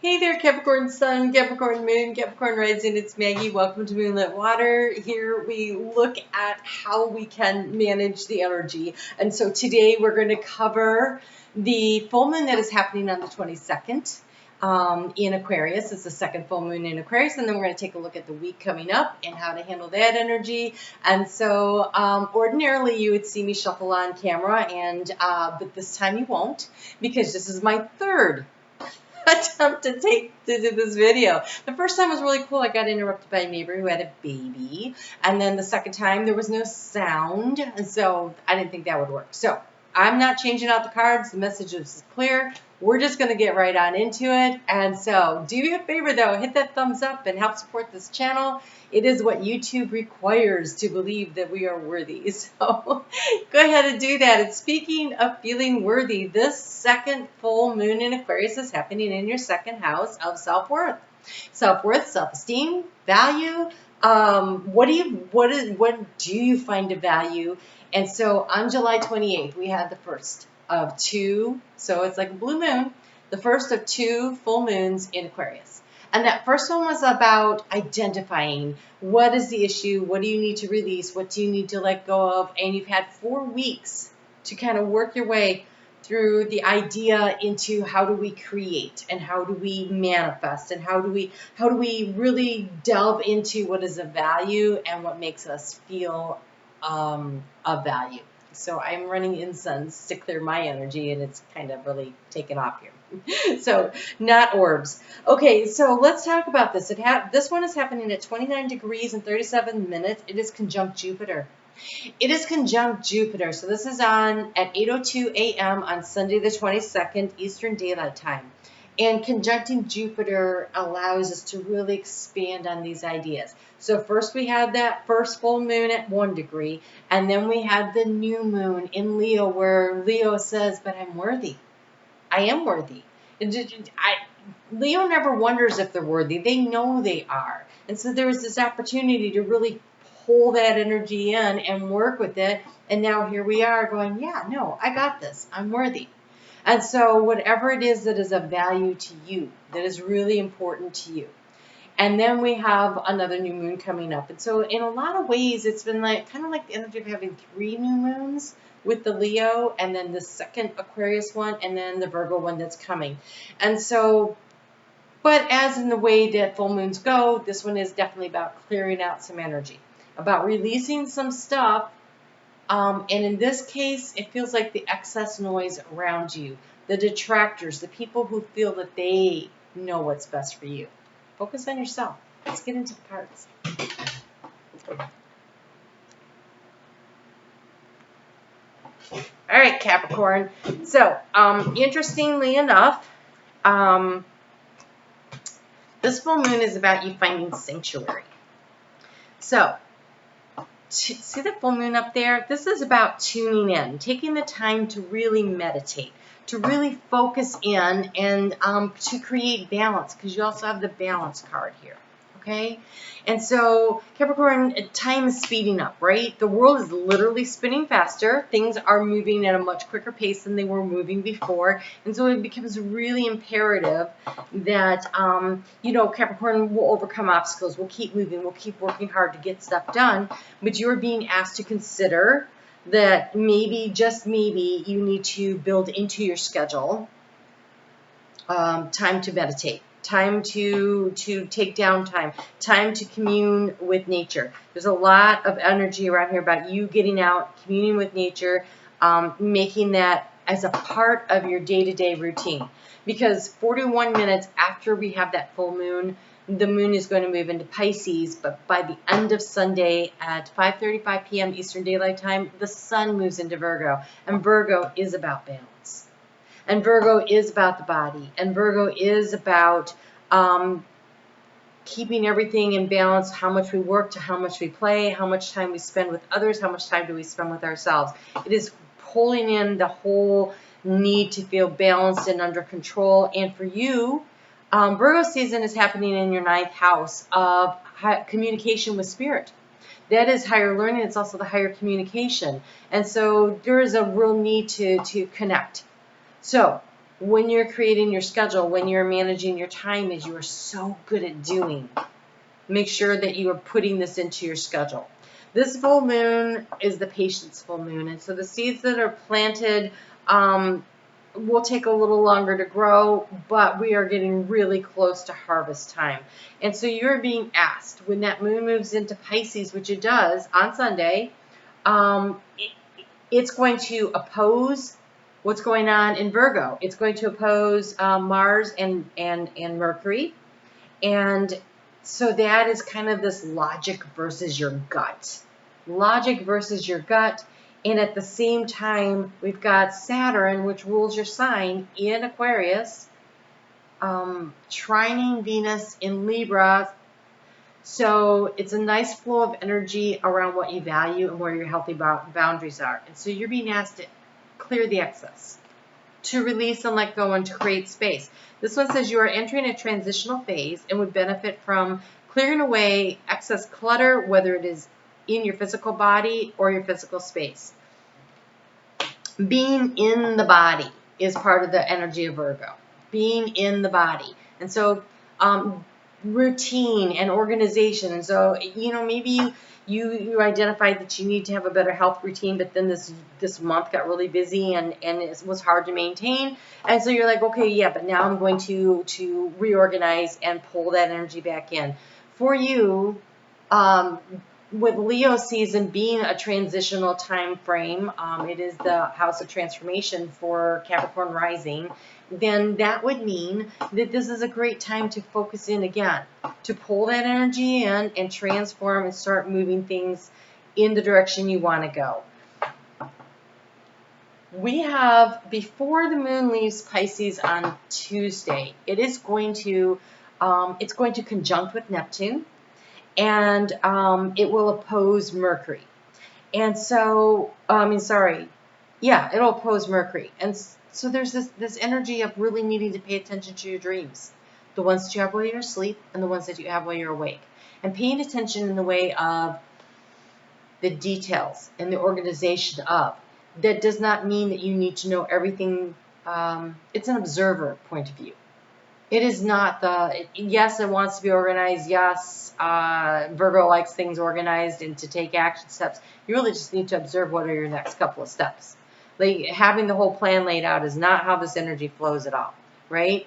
Hey there, Capricorn Sun, Capricorn Moon, Capricorn Rising. It's Maggie. Welcome to Moonlit Water. Here we look at how we can manage the energy. And so today we're going to cover the full moon that is happening on the 22nd in Aquarius. It's the second full moon in Aquarius. And then we're going to take a look at the week coming up and how to handle that energy. And so ordinarily you would see me shuffle on camera, and but this time you won't, because this is my third attempt to do this video. The first time was really cool. I got interrupted by a neighbor who had a baby, and then the second time there was no sound, and so I didn't think that would work. So I'm not changing out the cards. The message is clear. We're just going to get right on into it. And so do me a favor though, hit that thumbs up and help support this channel. It is what YouTube requires to believe that we are worthy. So go ahead and do that. And speaking of feeling worthy, this second full moon in Aquarius is happening in your second house of self-worth. Self-worth, self-esteem, value. What do you find a value? And so on July 28th, we had the first of two, so it's like a blue moon, the first of two full moons in Aquarius. And that first one was about identifying what is the issue, what do you need to release, what do you need to let go of, and you've had 4 weeks to kind of work your way through the idea into how do we create and how do we manifest and how do we really delve into what is a value and what makes us feel of value. So I'm running incense to clear my energy, and it's kind of really taken off here. So not orbs. Okay, so let's talk about this. This one is happening at 29 degrees and 37 minutes. It is conjunct Jupiter. It is conjunct Jupiter. So this is on at 8:02 a.m. on Sunday the 22nd Eastern Daylight Time. And conjuncting Jupiter allows us to really expand on these ideas. So first we had that first full moon at 1 degree, and then we had the new moon in Leo, where Leo says, but I'm worthy. I am worthy. Leo never wonders if they're worthy. They know they are. And so there was this opportunity to really pull that energy in and work with it. And now here we are going, yeah, no, I got this. I'm worthy. And so whatever it is that is of value to you, that is really important to you. And then we have another new moon coming up. And so in a lot of ways, it's been like kind of like the energy of having 3 new moons with the Leo, and then the second Aquarius one, and then the Virgo one that's coming. And so, but as in the way that full moons go, this one is definitely about clearing out some energy, about releasing some stuff. And in this case, it feels like the excess noise around you, the detractors, the people who feel that they know what's best for you. Focus on yourself. Let's get into the cards. All right, Capricorn. So, interestingly enough, this full moon is about you finding sanctuary. So, see the full moon up there? This is about tuning in, taking the time to really meditate, to really focus in, and to create balance, because you also have the balance card here, okay? And so, Capricorn, time is speeding up, right? The world is literally spinning faster. Things are moving at a much quicker pace than they were moving before. And so it becomes really imperative that, you know, Capricorn will overcome obstacles. We'll keep moving. We'll keep working hard to get stuff done. But you're being asked to consider that maybe, just maybe, you need to build into your schedule time to meditate, time to take downtime, time to commune with nature. There's a lot of energy around here about you getting out, communing with nature, making that as a part of your day-to-day routine. Because 41 minutes after we have that full moon, the moon is going to move into Pisces, but by the end of Sunday at 5:35 p.m. Eastern Daylight Time, the sun moves into Virgo, and Virgo is about balance. And Virgo is about the body, and Virgo is about keeping everything in balance, how much we work to how much we play, how much time we spend with others, how much time do we spend with ourselves. It is pulling in the whole need to feel balanced and under control. And for you, Virgo season is happening in your 9th house of communication with spirit. That is higher learning. It's also the higher communication. And so there is a real need to connect. So when you're creating your schedule, when you're managing your time, as you are so good at doing. Make sure that you are putting this into your schedule. This full moon is the patience full moon, and so the seeds that are planted will take a little longer to grow, but we are getting really close to harvest time. And so you're being asked, when that moon moves into Pisces, which it does on Sunday, it's going to oppose what's going on in Virgo. It's going to oppose Mars and Mercury. And so that is kind of this logic versus your gut. Logic versus your gut. And at the same time, we've got Saturn, which rules your sign in Aquarius, trining Venus in Libra. So it's a nice flow of energy around what you value and where your healthy boundaries are. And so you're being asked to clear the excess, to release and let go, and to create space. This one says you are entering a transitional phase and would benefit from clearing away excess clutter, whether it is in your physical body or your physical space. Being in the body is part of the energy of Virgo. Being in the body. And so routine and organization. And so, maybe you identified that you need to have a better health routine, but then this month got really busy and it was hard to maintain. And so you're like, okay, yeah, but now I'm going to reorganize and pull that energy back in. For you, with Leo season being a transitional time frame, it is the house of transformation for Capricorn rising, then that would mean that this is a great time to focus in again, to pull that energy in and transform and start moving things in the direction you want to go. We have, before the moon leaves Pisces on Tuesday, it's going to conjunct with Neptune, and it will oppose Mercury. And so, it'll oppose Mercury. And so there's this energy of really needing to pay attention to your dreams, the ones that you have while you're asleep and the ones that you have while you're awake. And paying attention in the way of the details and the organization of. That does not mean that you need to know everything. It's an observer point of view. It is not yes, it wants to be organized. Yes, Virgo likes things organized and to take action steps. You really just need to observe what are your next couple of steps. Like having the whole plan laid out is not how this energy flows at all, right?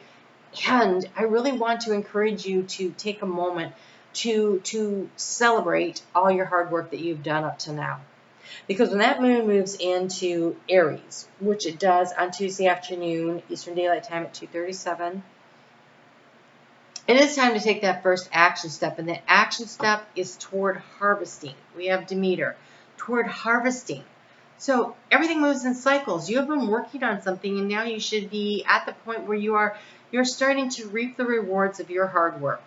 And I really want to encourage you to take a moment to celebrate all your hard work that you've done up to now. Because when that moon moves into Aries, which it does on Tuesday afternoon, Eastern Daylight Time at 2:37, it is time to take that first action step. And the action step is toward harvesting. We have Demeter, toward harvesting. So everything moves in cycles. You have been working on something, and now you should be at the point where you're starting to reap the rewards of your hard work.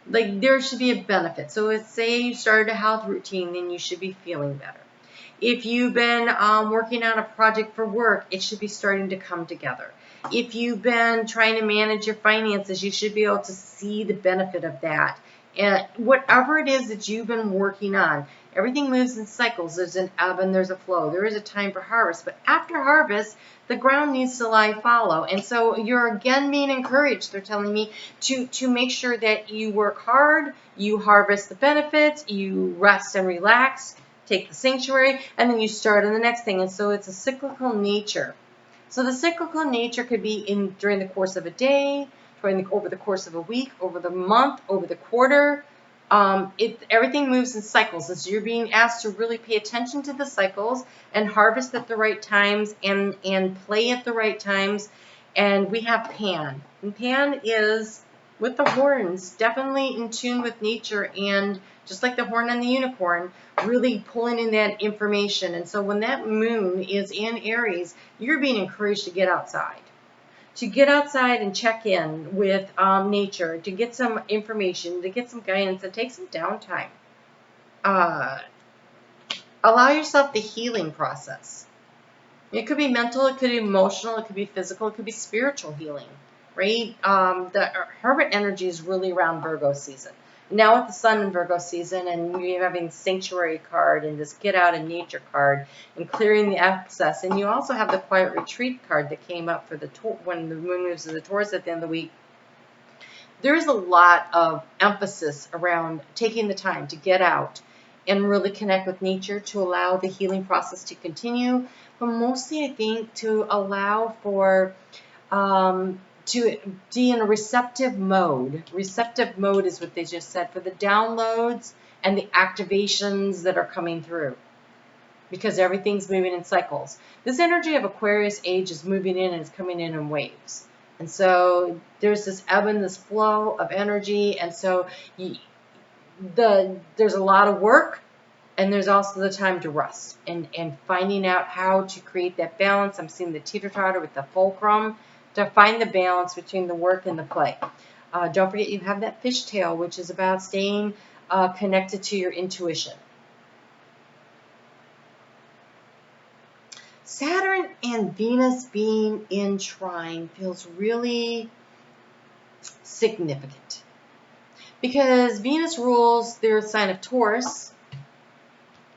Like there should be a benefit. So let's say you started a health routine, then you should be feeling better. If you've been working on a project for work, it should be starting to come together. If you've been trying to manage your finances, you should be able to see the benefit of that. And whatever it is that you've been working on, everything moves in cycles. There's an ebb and there's a flow. There is a time for harvest. But after harvest, the ground needs to lie fallow. And so you're again being encouraged, they're telling me, to make sure that you work hard, you harvest the benefits, you rest and relax, take the sanctuary, and then you start on the next thing. And so it's a cyclical nature. So the cyclical nature could be during the course of a day, over the course of a week, over the month, over the quarter. Everything moves in cycles. And so you're being asked to really pay attention to the cycles and harvest at the right times and play at the right times. And we have Pan. And Pan is with the horns, definitely in tune with nature, and just like the horn on the unicorn, really pulling in that information. And so when that moon is in Aries, you're being encouraged to get outside. To get outside and check in with nature, to get some information, to get some guidance, and take some downtime. Allow yourself the healing process. It could be mental, it could be emotional, it could be physical, it could be spiritual healing, right? The hermit energy is really around Virgo season. Now with the sun in Virgo season, and you're having Sanctuary card and this Get Out in Nature card and clearing the excess. And you also have the Quiet Retreat card that came up for the when the moon moves to the Taurus at the end of the week. There's a lot of emphasis around taking the time to get out and really connect with nature to allow the healing process to continue. But mostly, I think, to allow for to be in a receptive mode. Receptive mode is what they just said for the downloads and the activations that are coming through, because everything's moving in cycles. This energy of Aquarius age is moving in and it's coming in waves. And so there's this ebb and this flow of energy. And so there's a lot of work, and there's also the time to rest and finding out how to create that balance. I'm seeing the teeter-totter with the fulcrum to find the balance between the work and the play. Don't forget you have that fishtail, which is about staying connected to your intuition. Saturn and Venus being in trine feels really significant because Venus rules their sign of Taurus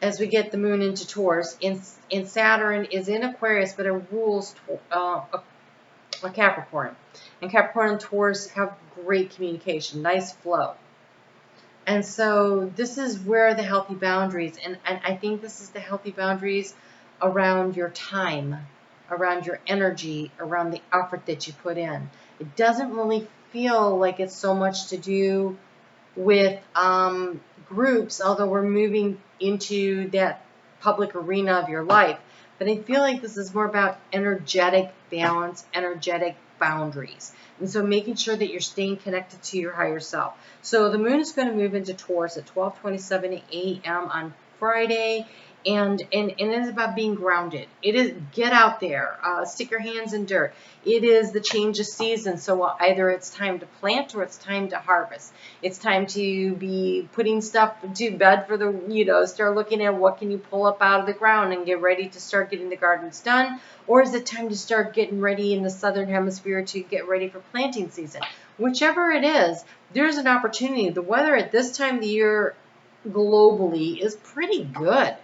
as we get the moon into Taurus, and Saturn is in Aquarius, but it rules a Capricorn. And Capricorn and Taurus have great communication, nice flow. And so this is where the healthy boundaries, and I think this is the healthy boundaries around your time, around your energy, around the effort that you put in. It doesn't really feel like it's so much to do with groups, although we're moving into that public arena of your life. But I feel like this is more about energetic balance, energetic boundaries. And so making sure that you're staying connected to your higher self. So the moon is going to move into Taurus at 12:27 a.m. on Friday. And it is about being grounded. It is get out there, stick your hands in dirt. It is the change of season. So either it's time to plant or it's time to harvest. It's time to be putting stuff to bed for the, start looking at what can you pull up out of the ground and get ready to start getting the gardens done. Or is it time to start getting ready in the southern hemisphere to get ready for planting season? Whichever it is, there's an opportunity. The weather at this time of the year globally is pretty good.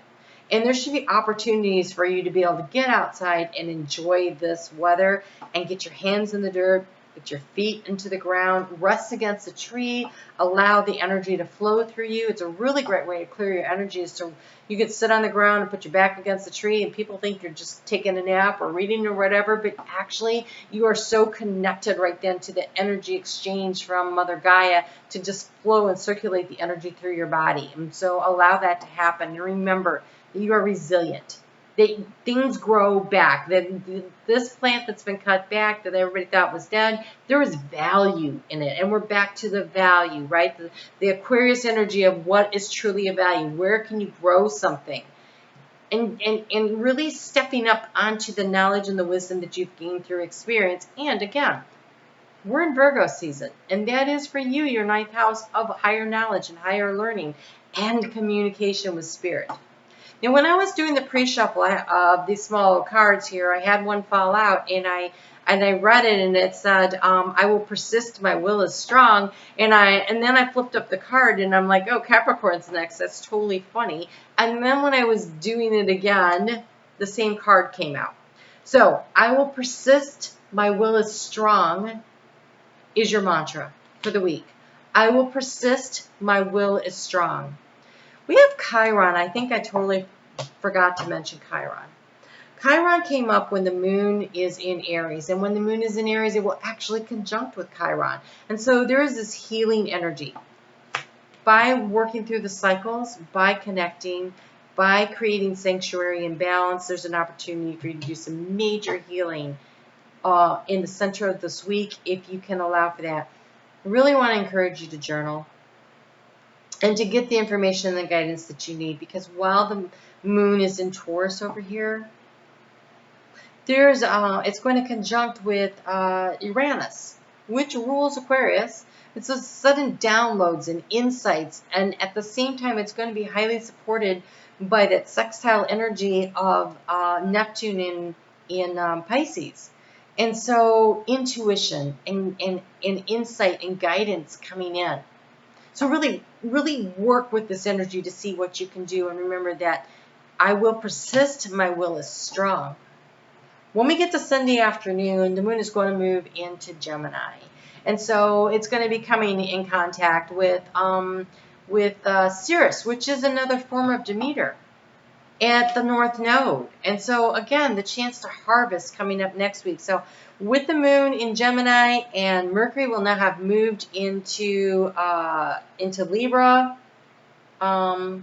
And there should be opportunities for you to be able to get outside and enjoy this weather and get your hands in the dirt, get your feet into the ground, rest against a tree, allow the energy to flow through you. It's a really great way to clear your energy. So you can sit on the ground and put your back against the tree, and people think you're just taking a nap or reading or whatever, but actually you are so connected right then to the energy exchange from Mother Gaia to just flow and circulate the energy through your body. And so allow that to happen. And remember, you are resilient. Things grow back. This plant that's been cut back that everybody thought was dead, there is value in it. And we're back to the value, right? The Aquarius energy of what is truly a value. Where can you grow something? And really stepping up onto the knowledge and the wisdom that you've gained through experience. And again, we're in Virgo season. And that is for you, your 9th house of higher knowledge and higher learning and communication with spirit. Now, when I was doing the pre-shuffle of these small cards here, I had one fall out, and I read it, and it said, "I will persist. My will is strong." And then I flipped up the card, and I'm like, "Oh, Capricorn's next. That's totally funny." And then when I was doing it again, the same card came out. So, "I will persist. My will is strong," is your mantra for the week. I will persist. My will is strong. We have Chiron. I think I totally forgot to mention Chiron. Chiron came up when the moon is in Aries. And when the moon is in Aries, it will actually conjunct with Chiron. And so there is this healing energy. By working through the cycles, by connecting, by creating sanctuary and balance, there's an opportunity for you to do some major healing in the center of this week if you can allow for that. I really want to encourage you to journal and to get the information and the guidance that you need, because while the moon is in Taurus over here, it's going to conjunct with Uranus, which rules Aquarius. It's a sudden downloads and insights, and at the same time, it's going to be highly supported by that sextile energy of Neptune in Pisces. And so intuition and insight and guidance coming in. So really, really work with this energy to see what you can do. And remember that I will persist. My will is strong. When we get to Sunday afternoon, the moon is going to move into Gemini. And so it's going to be coming in contact with Sirius, which is another form of Demeter, at the North Node. And so, again, the chance to harvest coming up next week. So with the moon in Gemini and Mercury will now have moved into Libra. I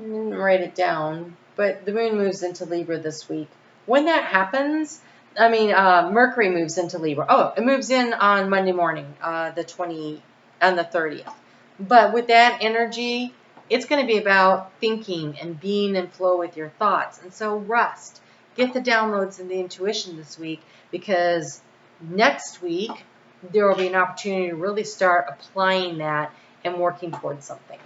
didn't write it down, but the moon moves into Libra this week. When that happens, Mercury moves into Libra. Oh, it moves in on Monday morning, the 30th. But with that energy, it's going to be about thinking and being in flow with your thoughts. And so rest. Get the downloads and the intuition this week, because next week there will be an opportunity to really start applying that and working towards something.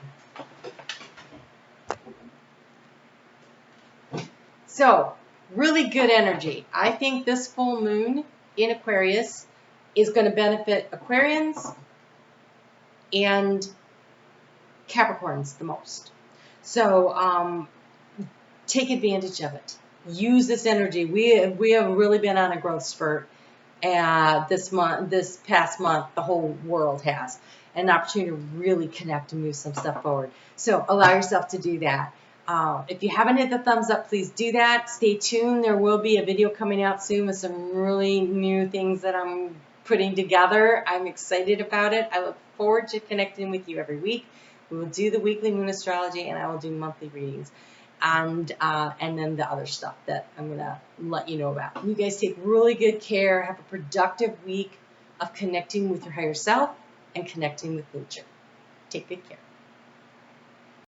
So, really good energy. I think this full moon in Aquarius is going to benefit Aquarians and Capricorns the most. So, take advantage of it. Use this energy. We have really been on a growth spurt this past month. The whole world has an opportunity to really connect and move some stuff forward. So, allow yourself to do that. If you haven't hit the thumbs up, please do that. Stay tuned. There will be a video coming out soon with some really new things that I'm putting together. I'm excited about it. I look forward to connecting with you every week. We will do the weekly Moon Astrology, and I will do monthly readings, and then the other stuff that I'm going to let you know about. You guys take really good care. Have a productive week of connecting with your higher self and connecting with nature. Take good care.